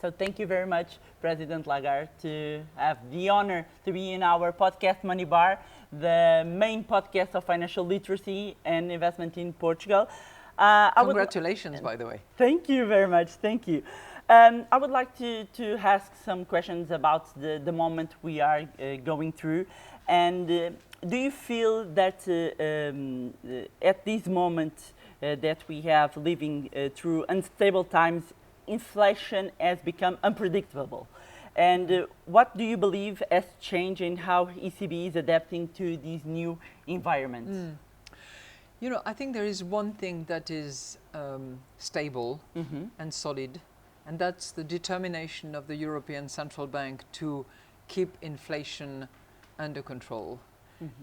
So thank you very much, President Lagarde, to have the honor to be in our podcast MoneyBar, the main podcast of financial literacy and investment in Portugal. Congratulations, by the way. Thank you very much. Thank you. I would like to ask some questions about the moment we are going through. And do you feel that at this moment that we have living through unstable times, inflation has become unpredictable? And what do you believe has changed in how ECB is adapting to these new environments? You know, I think there is one thing that is stable and solid, and that's the determination of the European Central Bank to keep inflation under control.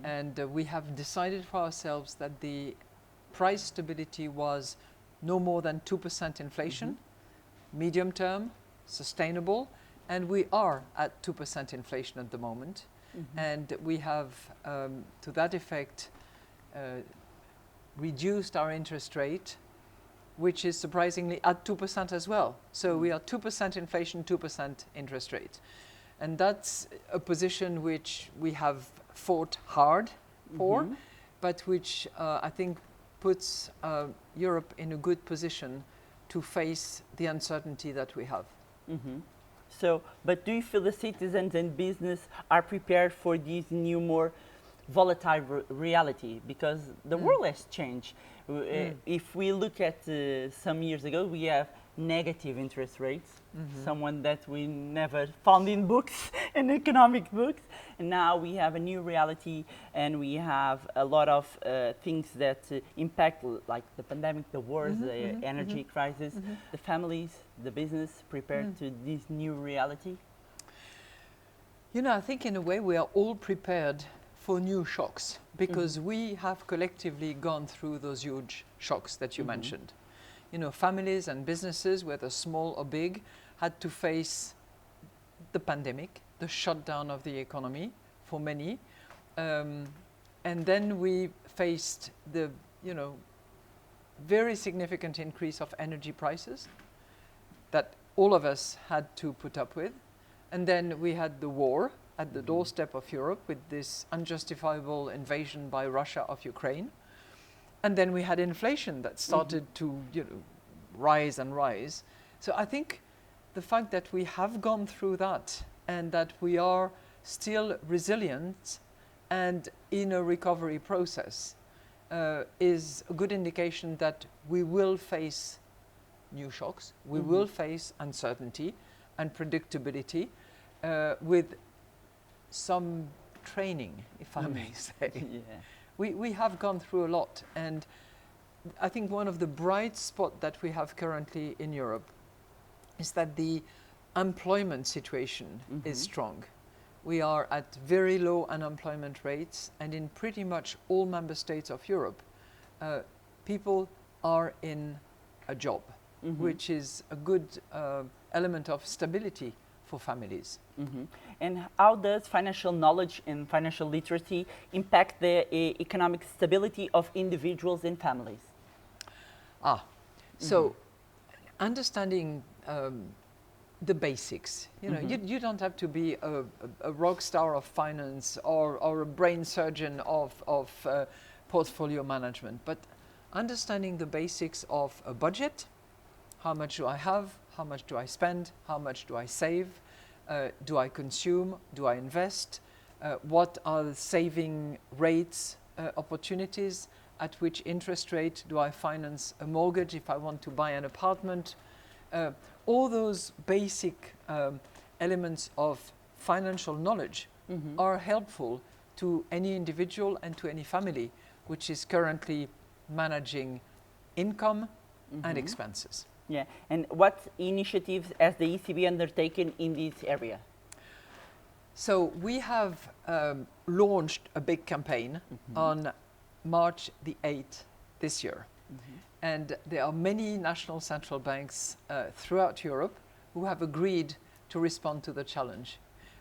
And we have decided for ourselves that the price stability was no more than 2% inflation, medium term, sustainable, and we are at 2% inflation at the moment. And we have, to that effect, reduced our interest rate, which is surprisingly at 2% as well. So we are 2% inflation, 2% interest rate. And that's a position which we have fought hard for, but which I think puts Europe in a good position to face the uncertainty that we have. So, but do you feel the citizens and business are prepared for this new, more volatile reality? Because the world has changed. If we look at some years ago, we have negative interest rates, someone that we never found in books, in economic books. And now we have a new reality, and we have a lot of things that impact, like the pandemic, the wars, the energy crisis. The families, the business prepared to this new reality? You know, I think in a way we are all prepared for new shocks, because we have collectively gone through those huge shocks that you mentioned. You know, families and businesses, whether small or big, had to face the pandemic, the shutdown of the economy for many. And then we faced the, very significant increase of energy prices that all of us had to put up with. And then we had the war at the doorstep of Europe with this unjustifiable invasion by Russia of Ukraine. And then we had inflation that started to rise and rise. So I think the fact that we have gone through that and that we are still resilient and in a recovery process is a good indication that we will face new shocks, we will face uncertainty and predictability with some training, if I may say. We have gone through a lot, and I think one of the bright spots that we have currently in Europe is that the employment situation is strong. We are at very low unemployment rates, and in pretty much all member states of Europe, people are in a job, which is a good element of stability for families. And how does financial knowledge and financial literacy impact the economic stability of individuals and families? So understanding the basics, you don't have to be a rock star of finance or a brain surgeon of portfolio management, but understanding the basics of a budget. How much do I have? How much do I spend? How much do I save? Do I consume? Do I invest? What are the saving rates, opportunities? At which interest rate do I finance a mortgage if I want to buy an apartment? All those basic elements of financial knowledge are helpful to any individual and to any family which is currently managing income and expenses. Yeah, and what initiatives has the ECB undertaken in this area? So we have launched a big campaign on March the 8th this year. And there are many national central banks throughout Europe who have agreed to respond to the challenge,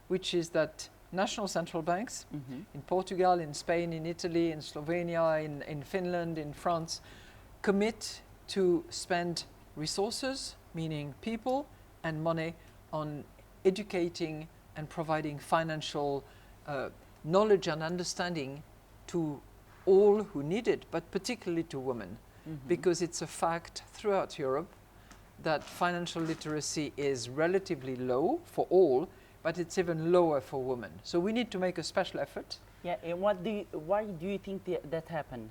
which is that national central banks in Portugal, in Spain, in Italy, in Slovenia, in Finland, in France, commit to spend resources, meaning people and money, on educating and providing financial knowledge and understanding to all who need it, but particularly to women, because it's a fact throughout Europe that financial literacy is relatively low for all, but it's even lower for women. So we need to make a special effort. Yeah, and why do you think that happened?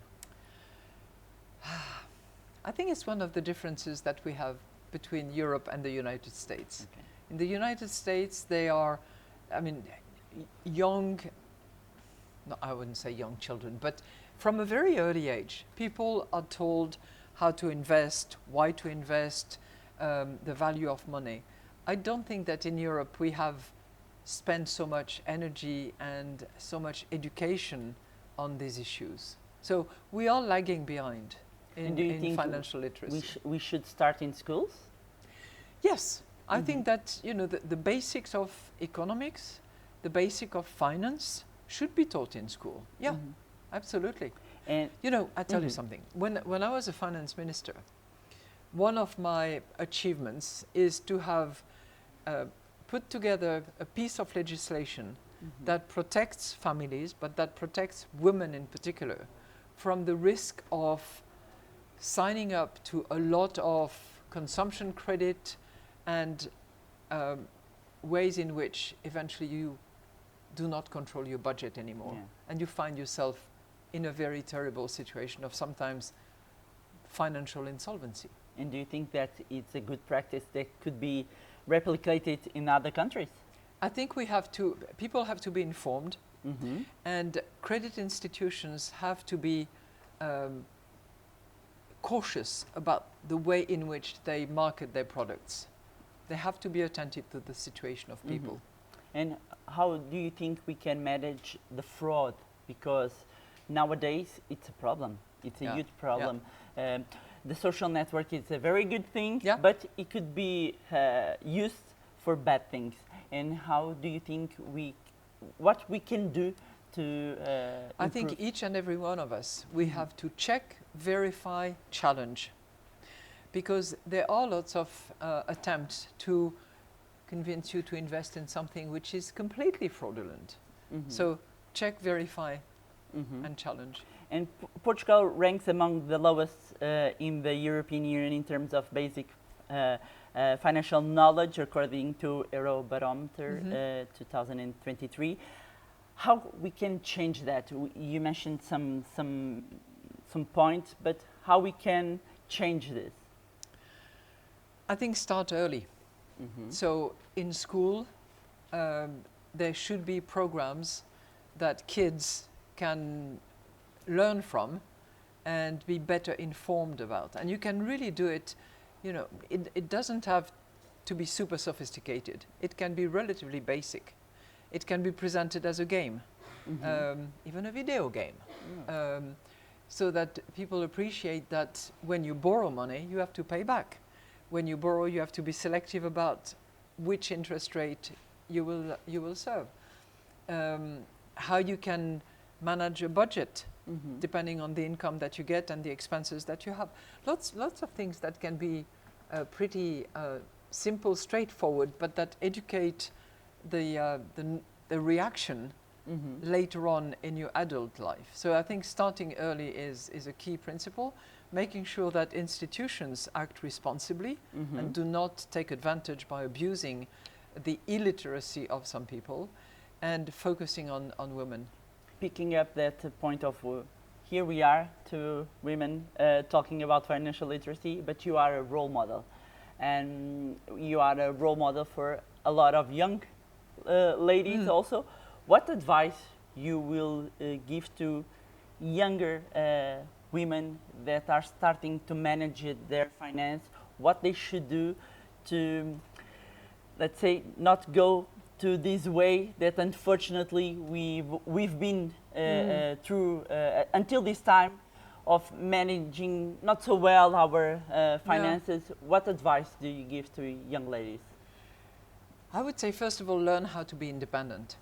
I think it's one of the differences that we have between Europe and the United States. Okay. In the United States, they are, young, no, I wouldn't say young children, but from a very early age, people are told how to invest, why to invest, the value of money. I don't think that in Europe we have spent so much energy and so much education on these issues. So we are lagging behind in financial literacy. We should start in schools? Yes, I think that the basics of economics, the basic of finance should be taught in school. Yeah, absolutely. And I tell you something. When I was a finance minister, one of my achievements is to have put together a piece of legislation that protects families, but that protects women in particular, from the risk of signing up to a lot of consumption credit and ways in which eventually you do not control your budget anymore. Yeah. And you find yourself in a very terrible situation of sometimes financial insolvency. And do you think that it's a good practice that could be replicated in other countries? I think people have to be informed, and credit institutions have to be cautious about the way in which they market their products. They have to be attentive to the situation of people. And how do you think we can manage the fraud? Because nowadays it's a problem. It's a huge problem. The social network is a very good thing, but it could be used for bad things. And how do you think what we can do to I think each and every one of us, we have to check, verify, challenge. Because there are lots of attempts to convince you to invest in something which is completely fraudulent. So check, verify, and challenge. And Portugal ranks among the lowest in the European Union in terms of basic financial knowledge, according to Eurobarometer 2023. How we can change that? You mentioned some points, but how we can change this? I think start early. So in school, there should be programs that kids can learn from and be better informed about. And you can really do it, it doesn't have to be super sophisticated. It can be relatively basic. It can be presented as a game, even a video game, so that people appreciate that when you borrow money, you have to pay back. When you borrow, you have to be selective about which interest rate you will serve. How you can manage a budget depending on the income that you get and the expenses that you have. Lots of things that can be pretty simple, straightforward, but that educate the reaction later on in your adult life. So I think starting early is a key principle, making sure that institutions act responsibly and do not take advantage by abusing the illiteracy of some people, and focusing on women. Picking up that point of here we are, two women talking about financial literacy, but you are a role model. And you are a role model for a lot of young ladies also. What advice you will give to younger women that are starting to manage their finance, what they should do to, let's say, not go to this way that unfortunately we've been through until this time of managing not so well our finances? What advice do you give to young ladies? I would say, first of all, learn how to be independent.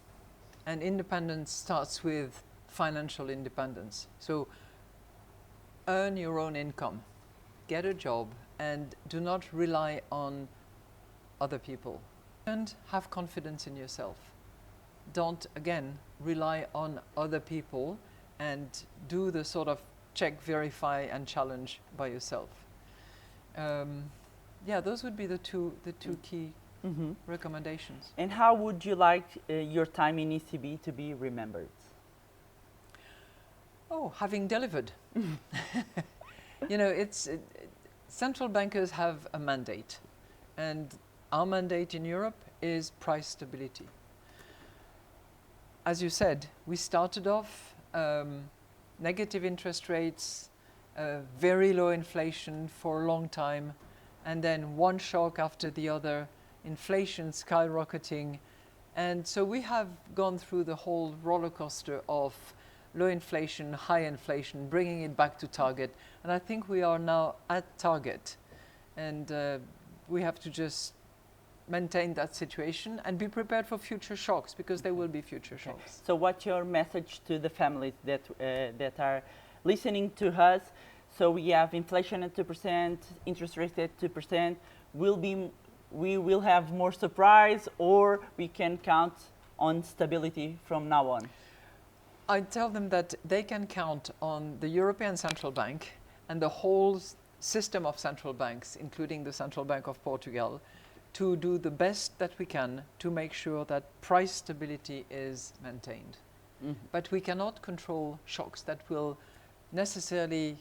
And independence starts with financial independence. So earn your own income, get a job, and do not rely on other people. And have confidence in yourself. Don't, again, rely on other people and do the sort of check, verify, and challenge by yourself. Yeah, those would be the two key recommendations. And how would you like your time in ECB to be remembered? Oh, having delivered. You know, central bankers have a mandate, and our mandate in Europe is price stability. As you said, we started off negative interest rates, very low inflation for a long time, and then one shock after the other, inflation skyrocketing. And so we have gone through the whole roller coaster of low inflation, high inflation, bringing it back to target. And I think we are now at target. And we have to just maintain that situation and be prepared for future shocks, because there will be future shocks. So what's your message to the families that are listening to us? So we have inflation at 2%, interest rate at 2%. We will have more surprise, or we can count on stability from now on? I tell them that they can count on the European Central Bank and the whole system of central banks, including the Central Bank of Portugal, to do the best that we can to make sure that price stability is maintained. But we cannot control shocks that will necessarily,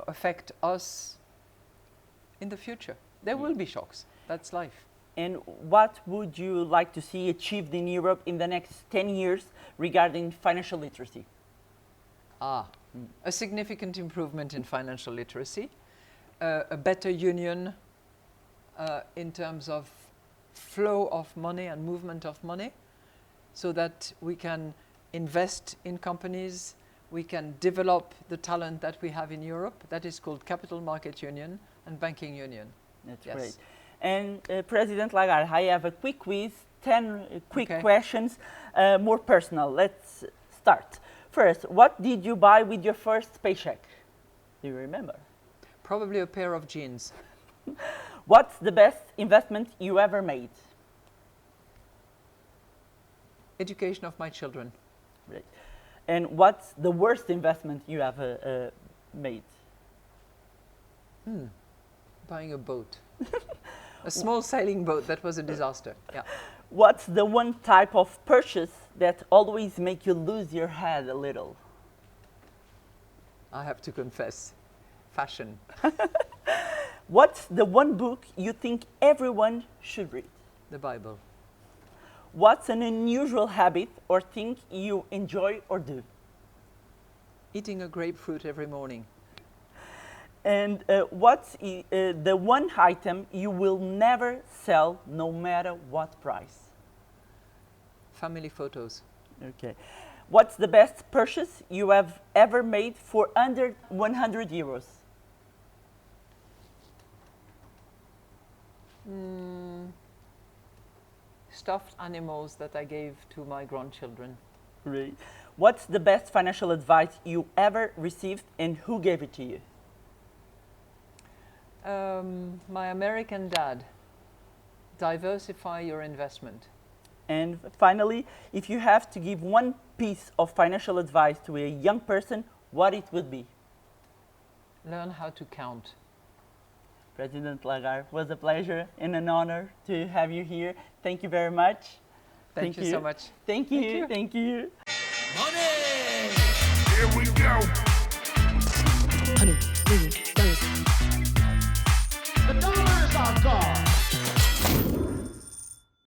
affect us in the future. There will be shocks. That's life. And what would you like to see achieved in Europe in the next 10 years regarding financial literacy? A significant improvement in financial literacy, a better union in terms of flow of money and movement of money, so that we can invest in companies, we can develop the talent that we have in Europe. That is called capital market union and banking union. That's great. And President Lagarde, I have a quick quiz, 10 quick questions, more personal. Let's start. First, what did you buy with your first paycheck? Do you remember? Probably a pair of jeans. What's the best investment you ever made? Education of my children. Great. And what's the worst investment you ever made? Buying a boat. A small sailing boat. That was a disaster. Yeah. What's the one type of purchase that always make you lose your head a little? I have to confess, fashion. What's the one book you think everyone should read? The Bible. What's an unusual habit or thing you enjoy or do? Eating a grapefruit every morning. And what's the one item you will never sell, no matter what price? Family photos. Okay. What's the best purchase you have ever made for under 100 euros? Stuffed animals that I gave to my grandchildren. Great. What's the best financial advice you ever received, and who gave it to you? My American dad. Diversify your investment. And finally, if you have to give one piece of financial advice to a young person, what it would be? Learn how to count. President Lagarde, it was a pleasure and an honor to have you here. Thank you very much. Thank you so much. Thank you. Thank you. Money! Here we go.